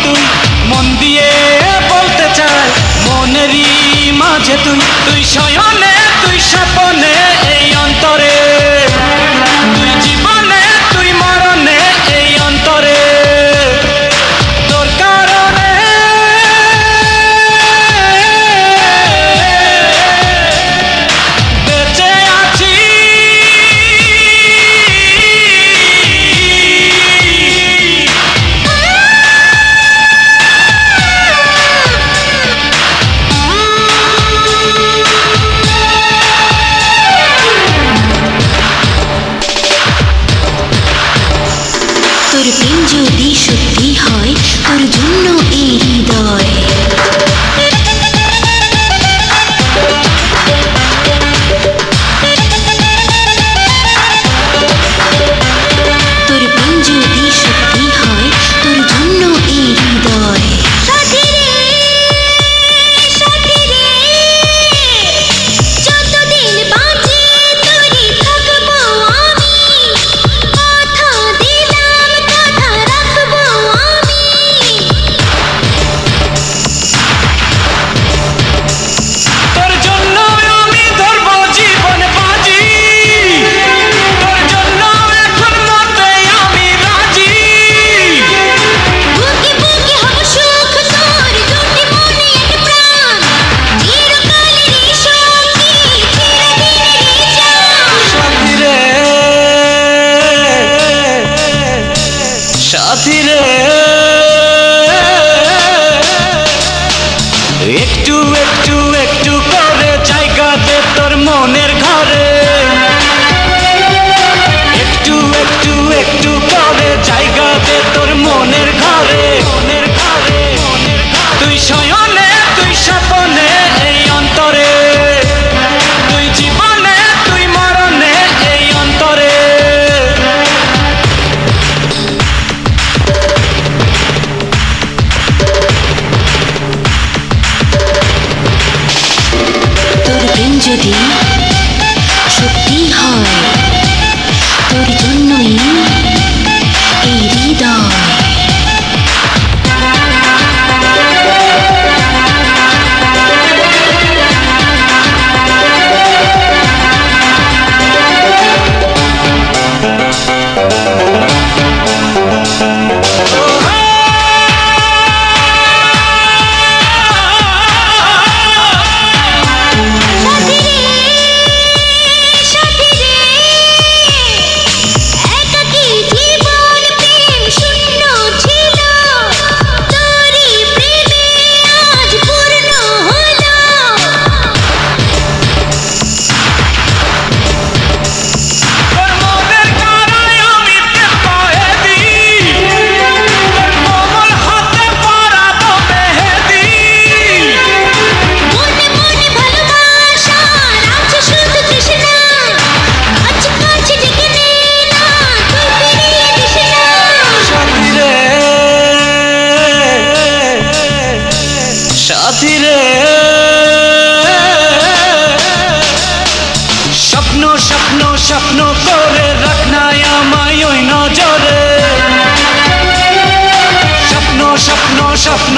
তুই মন দিয়ে বলতে চাই মনেরই মাঝে তুই তুই শয়নে তুই স্বপনে এই অন্তরে তুই জীবনে তুই মরণে এই অন্তরে তোর কারণে বেঁচে আছি তোর প্রেম যদি সত্যি হয় তোর জন্য এই হৃদয় তোর প্রেম যদি সত্যি হয় তোর জন্য এই হৃদয় সাথী রে যতদিন বাঁচি তোরই থাকবো আমি কথা দিলাম কথা রাখবো আমি তোর জন্য আমি ধরবো জীবন বাজি তোর জন্য এখন মতে আমি রাজি বুকে বুকে হব সুখ তোর দুটি মনে এক প্রাণ চিরকালেরই সঙ্গী চিরদিনেরই জান সাথী রে সাথী রে একটু একটু একটু করে জায়গা দে তোর মনের ঘরে একটু একটু একটু করে জায়গা দে তোর মনের ঘরে তুই শয়নে তুই স্বপনে এই অন্তরে তুই জীবনে তুই মরণে এই অন্তরে তোর প্রেম যদি সত্যি হয় তোর জন্যই এই হৃদয় সাথী রে একাকী জীবন প্রেম শূন্য ছিল তোরই প্রেমে আজ পূর্ণ হলো তোর মনের কারায় আমি প্রেম পায়ে দিই তোর কোমল হাতে পরাবো মেহেদি মনে মনে ভালোবাসার আছে শুধু তৃষ্ণা কাছে কাছে ডেকে নে না তুই ফিরিয়ে দিস না সাথী রে সাথী রে স্বপ্ন স্বপ্ন স্বপ্ন করে রাখ না আমায় ওই নজরে স্বপ্ন স্বপ্ন স্বপ্ন